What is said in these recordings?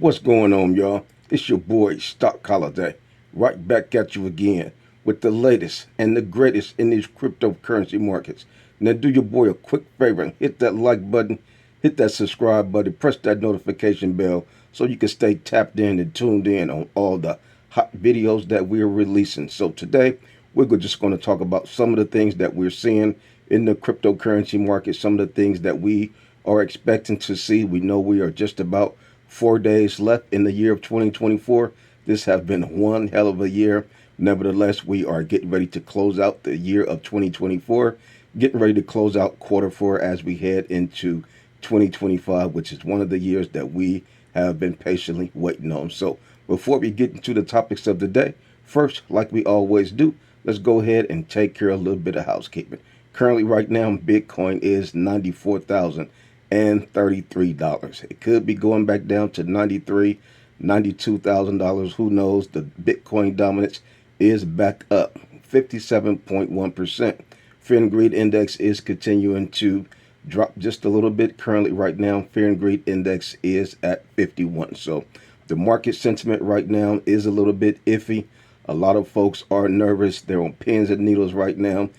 What's going on, y'all? It's your boy, Stock Holiday, right back at you again with the latest and the greatest in these cryptocurrency markets. Now, do your boy a quick favor and hit that like button, hit that subscribe button, press that notification bell so you can stay tapped in and tuned in on all the hot videos that we're releasing. So, today, we're just going to talk about some of the things that we're seeing in the cryptocurrency market, some of the things that we are expecting to see. We know we are just about 4 days left in the year of 2024. This has been one hell of a year. Nevertheless, we are getting ready to close out the year of 2024, getting ready to close out quarter 4 as we head into 2025, which is one of the years that we have been patiently waiting on. So before we get into the topics of the day, first, like we always do, let's go ahead and take care of a little bit of housekeeping. Currently, right now, Bitcoin is $94,033. It could be going back down to $93,000, $92,000. Who knows? The Bitcoin dominance is back up 57.1%. Fear and Greed Index is continuing to drop just a little bit. Currently, right now, Fear and Greed Index is at 51. So the market sentiment right now is a little bit iffy. A lot of folks are nervous. They're on pins and needles right now.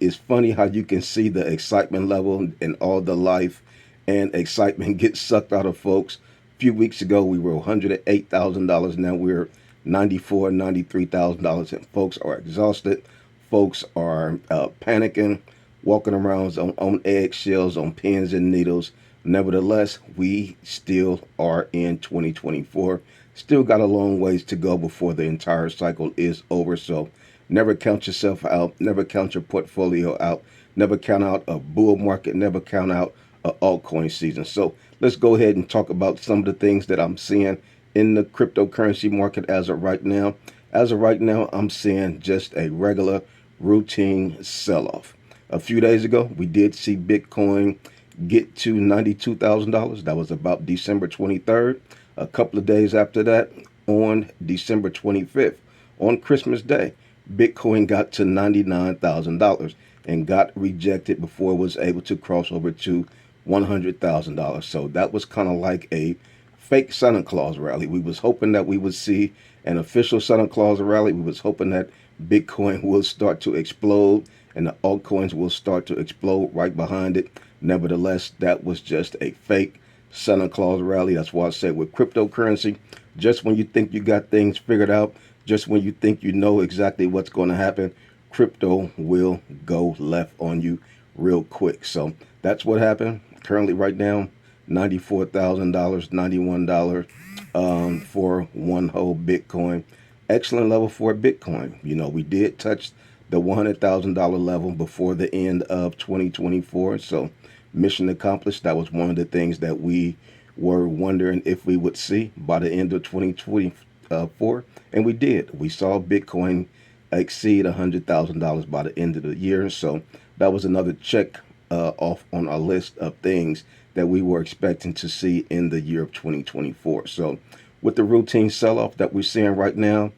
It's funny how you can see the excitement level and all the life and excitement gets sucked out of folks. A few weeks ago, we were $108,000. Now we're $94,000, $93,000, and folks are exhausted. Folks are panicking, walking around on eggshells, on pins and needles. Nevertheless, we still are in 2024. Still got a long ways to go before the entire cycle is over. So never count yourself out. Never count your portfolio out. Never count out a bull market. Never count out an altcoin season. So let's go ahead and talk about some of the things that I'm seeing in the cryptocurrency market as of right now. As of right now, I'm seeing just a regular routine sell-off. A few days ago, we did see Bitcoin get to $92,000. That was about December 23rd. A couple of days after that, on December 25th, on Christmas Day, Bitcoin got to $99,000 and got rejected before it was able to cross over to $100,000. So that was kind of like a fake Santa Claus rally. We was hoping that we would see an official Santa Claus rally. We was hoping that Bitcoin will start to explode and the altcoins will start to explode right behind it. Nevertheless, that was just a fake Santa Claus rally. That's why I say with cryptocurrency, just when you think you got things figured out, just when you think you know exactly what's going to happen, crypto will go left on you real quick. So that's what happened. Currently, right now, $94,000, $91 for one whole Bitcoin. Excellent level for a Bitcoin. You know, we did touch the $100,000 level before the end of 2024. So mission accomplished. That was one of the things that we were wondering if we would see by the end of 2024. And we did. We saw Bitcoin exceed $100,000 by the end of the year. So that was another check off on our list of things that we were expecting to see in the year of 2024. So with the routine sell-off that we're seeing right now,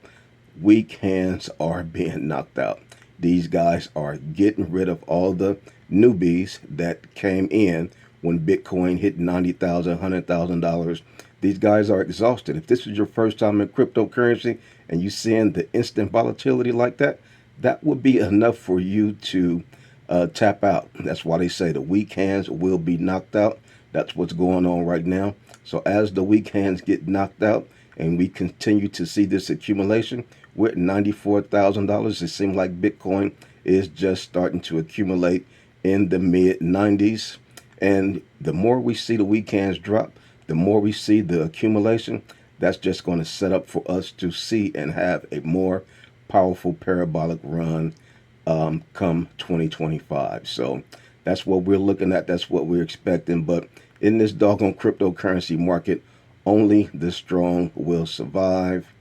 weak hands are being knocked out. These guys are getting rid of all the newbies that came in when Bitcoin hit $90,000, $100,000. These guys are exhausted. If this is your first time in cryptocurrency and you're seeing the instant volatility like that, that would be enough for you to tap out. That's why they say the weak hands will be knocked out. That's what's going on right now. So as the weak hands get knocked out and we continue to see this accumulation, we're at $94,000. It seems like Bitcoin is just starting to accumulate in the mid-90s. And the more we see the weak hands drop, the more we see the accumulation, that's just going to set up for us to see and have a more powerful parabolic run come 2025. So that's what we're looking at. That's what we're expecting. But in this doggone cryptocurrency market, only the strong will survive.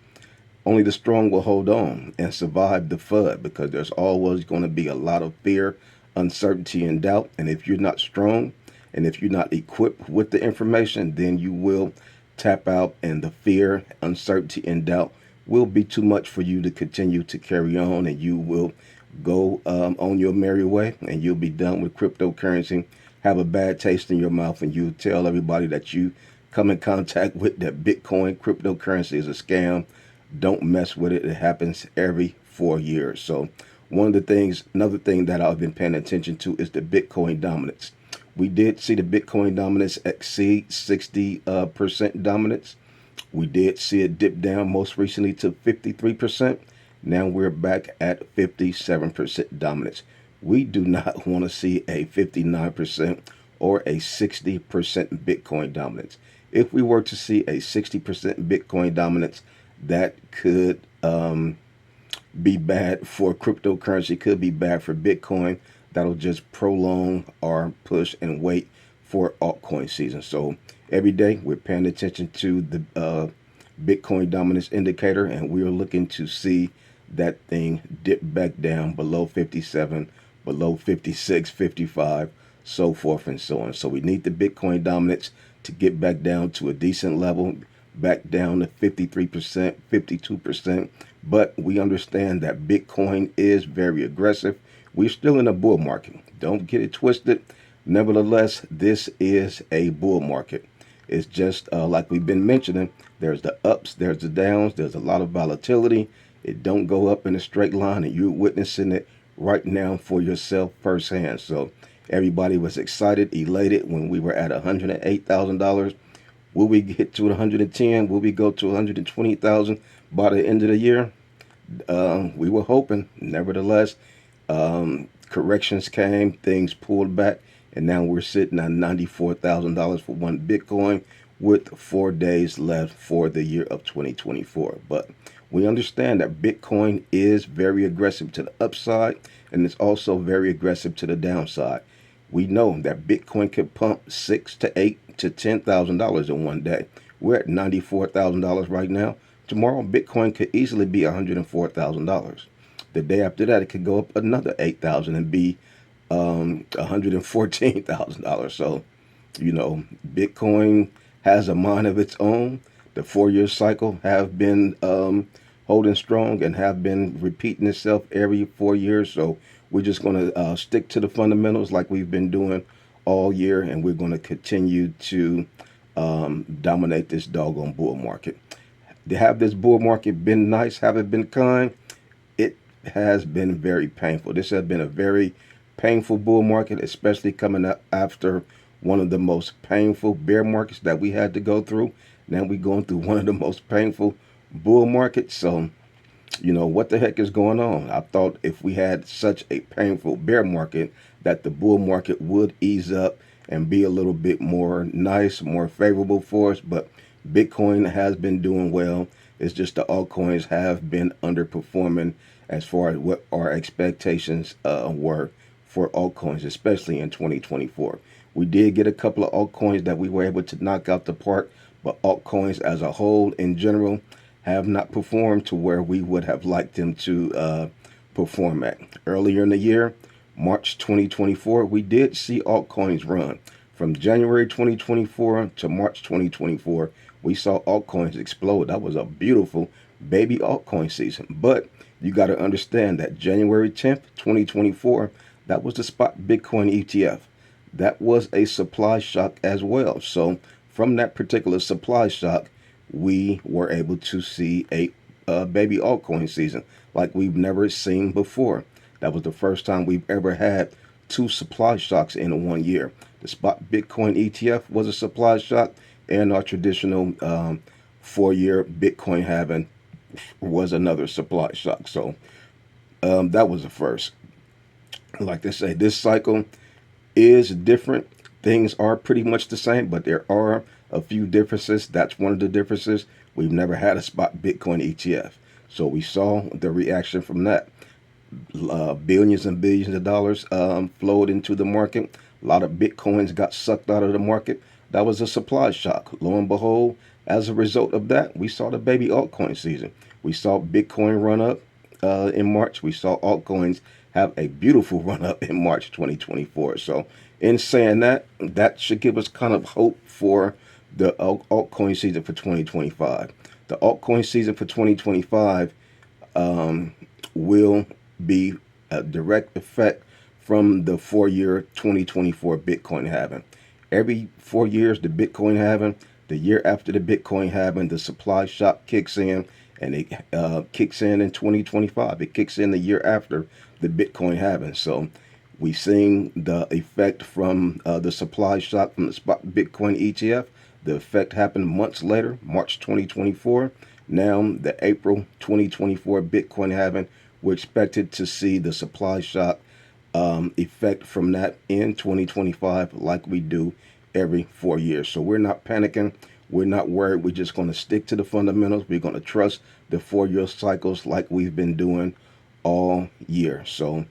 Only the strong will hold on and survive the FUD, because there's always going to be a lot of fear, uncertainty, and doubt. And if you're not strong and if you're not equipped with the information, then you will tap out, and the fear, uncertainty, and doubt will be too much for you to continue to carry on, and you will go on your merry way, and you'll be done with cryptocurrency, have a bad taste in your mouth, and you tell everybody that you come in contact with that Bitcoin cryptocurrency is a scam. Don't mess with it. It happens every 4 years. So one of the things, another thing that I've been paying attention to is the Bitcoin dominance. We did see the Bitcoin dominance exceed 60% dominance. We did see it dip down most recently to 53%. Now we're back at 57% dominance. We do not want to see a 59% or a 60% Bitcoin dominance. If we were to see a 60% Bitcoin dominance, that could be bad for cryptocurrency, could be bad for Bitcoin. That'll just prolong our push and wait for altcoin season. So every day we're paying attention to the Bitcoin dominance indicator, and we're looking to see that thing dip back down below 57, below 56, 55, so forth and so on. So we need the Bitcoin dominance to get back down to a decent level, back down to 53%, 52%. But we understand that Bitcoin is very aggressive. We're still in a bull market. Don't get it twisted. Nevertheless, this is a bull market. It's just like we've been mentioning, there's the ups, there's the downs, there's a lot of volatility. It don't go up in a straight line, and you're witnessing it right now for yourself firsthand. So everybody was excited, elated when we were at $108,000. Will we get to 110? Will we go to 120,000 by the end of the year? We were hoping. Nevertheless, corrections came, things pulled back, and now we're sitting at $94,000 for one Bitcoin with 4 days left for the year of 2024. But we understand that Bitcoin is very aggressive to the upside, and it's also very aggressive to the downside. We know that Bitcoin could pump $6,000 to $8,000 to $10,000 in one day. We're at $94,000 right now. Tomorrow, Bitcoin could easily be $104,000. The day after that, it could go up another $8,000 and be $114,000. So, Bitcoin has a mind of its own. The 4-year cycle have been holding strong and have been repeating itself every 4 years. So we're just going to stick to the fundamentals like we've been doing all year, and we're going to continue to dominate this doggone bull market. To have this bull market been nice, have it been kind, it has been very painful. This has been a very painful bull market, especially coming up after one of the most painful bear markets that we had to go through. Now we're going through one of the most painful bull markets. So, what the heck is going on? I thought if we had such a painful bear market that the bull market would ease up and be a little bit more nice, more favorable for us. But Bitcoin has been doing well. It's just the altcoins have been underperforming as far as what our expectations were for altcoins, especially in 2024. We did get a couple of altcoins that we were able to knock out the park, but altcoins as a whole in general have not performed to where we would have liked them to perform at. Earlier in the year, March 2024, we did see altcoins run. From January 2024 to March 2024, we saw altcoins explode. That was a beautiful baby altcoin season. But you got to understand that January 10th, 2024, that was the spot Bitcoin ETF. That was a supply shock as well. So from that particular supply shock, we were able to see a baby altcoin season like we've never seen before. That was the first time we've ever had two supply shocks in 1 year. The spot Bitcoin ETF was a supply shock, and our traditional 4-year Bitcoin halving was another supply shock. So that was the first. Like I say, this cycle is different. Things are pretty much the same, but there are a few differences. That's one of the differences. We've never had a spot Bitcoin ETF. So we saw the reaction from that. Billions and billions of dollars flowed into the market. A lot of Bitcoins got sucked out of the market. That was a supply shock. Lo and behold, as a result of that, we saw the baby altcoin season. We saw Bitcoin run up in March. We saw altcoins have a beautiful run up in March 2024. So in saying that, that should give us kind of hope for the altcoin season for 2025. The altcoin season for 2025 will be a direct effect from the 4-year 2024 Bitcoin halving. Every 4 years, the Bitcoin halving, The year after the Bitcoin halving, the supply shock kicks in, and it kicks in 2025. It kicks in the year after the Bitcoin halving. So we've seen the effect from the supply shock from the spot Bitcoin ETF. The effect happened months later, March 2024. Now the April 2024 Bitcoin halving, we're expected to see the supply shock effect from that in 2025, like we do every 4 years. So we're not panicking. We're not worried. We're just going to stick to the fundamentals. We're going to trust the 4 year cycles like we've been doing all year. So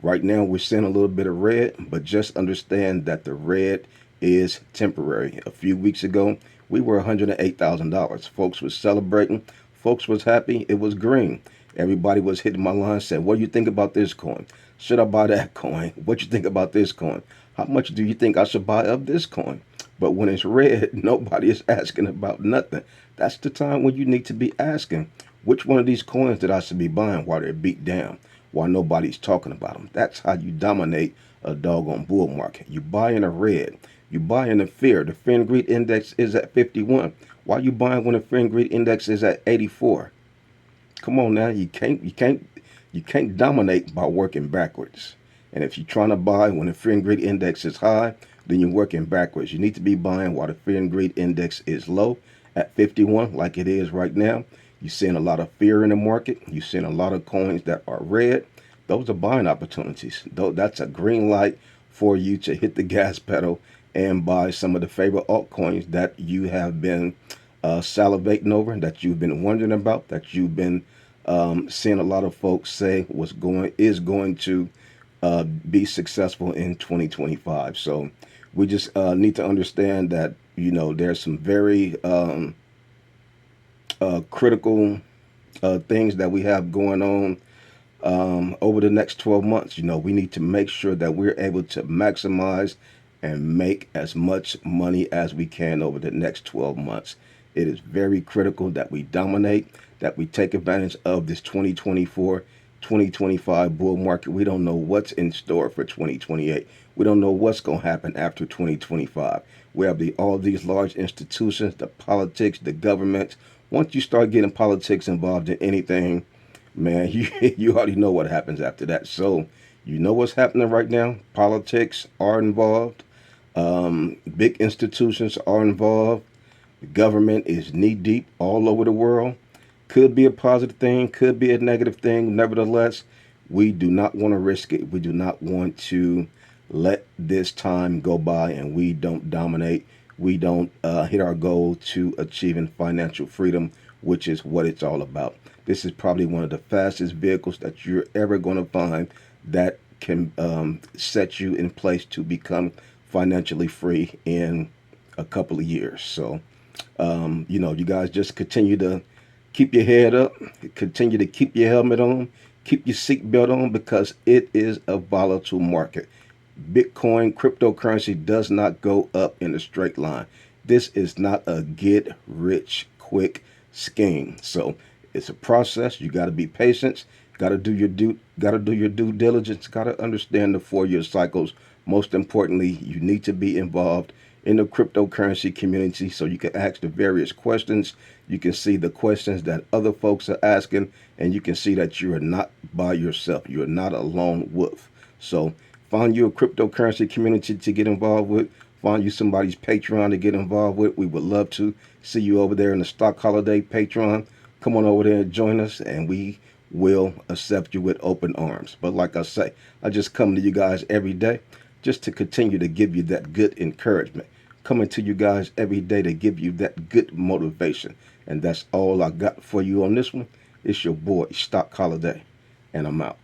right now we're seeing a little bit of red, but just understand that the red is temporary. A few weeks ago, we were $108,000. Folks was celebrating. Folks was happy. It was green. Everybody was hitting my line saying, what do you think about this coin? Should I buy that coin? What you think about this coin? How much do you think I should buy of this coin? But when it's red, nobody is asking about nothing. That's the time when you need to be asking, which one of these coins that I should be buying while they're beat down, while nobody's talking about them. That's how you dominate a doggone bull market. You buy in a red. You buy in a fear. The fear and greed index is at 51. Why are you buying when the fear and greed index is at 84? Come on now, you can't dominate by working backwards. And if you're trying to buy when the fear and greed index is high, then you're working backwards. You need to be buying while the fear and greed index is low at 51, like it is right now. You're seeing a lot of fear in the market. You're seeing a lot of coins that are red. Those are buying opportunities. That's a green light for you to hit the gas pedal and buy some of the favorite altcoins that you have been salivating over, that you've been wondering about, that you've been seeing a lot of folks say is going to be successful in 2025. So we just need to understand that, there's some very critical things that we have going on over the next 12 months. We need to make sure that we're able to maximize and make as much money as we can over the next 12 months. It is very critical that we dominate, that we take advantage of this 2024, 2025 bull market. We don't know what's in store for 2028. We don't know what's going to happen after 2025. We have all these large institutions, the politics, the government. Once you start getting politics involved in anything, man, you already know what happens after that. So you know what's happening right now. Politics are involved. Big institutions are involved. The government is knee deep all over the world. Could be a positive thing, could be a negative thing. Nevertheless, we do not want to risk it. We do not want to let this time go by and we don't dominate. We don't hit our goal to achieving financial freedom, which is what it's all about. This is probably one of the fastest vehicles that you're ever going to find that can set you in place to become financially free in a couple of years. So, you guys just continue to keep your head up, continue to keep your helmet on, keep your seatbelt on, because it is a volatile market. Bitcoin, cryptocurrency does not go up in a straight line. This is not a get rich quick scheme. So it's a process. You got to be patient. Got to do your due diligence. Got to understand the 4 year cycles. Most importantly, you need to be involved in the cryptocurrency community so you can ask the various questions. You can see the questions that other folks are asking, and you can see that you are not by yourself. You are not a lone wolf. So find you a cryptocurrency community to get involved with. Find you somebody's Patreon to get involved with. We would love to see you over there in the Stock Holiday Patreon. Come on over there and join us, and we will accept you with open arms. But like I say, I just come to you guys every day just to continue to give you that good encouragement. Coming to you guys every day to give you that good motivation. And that's all I got for you on this one. It's your boy, Stock Holiday, and I'm out.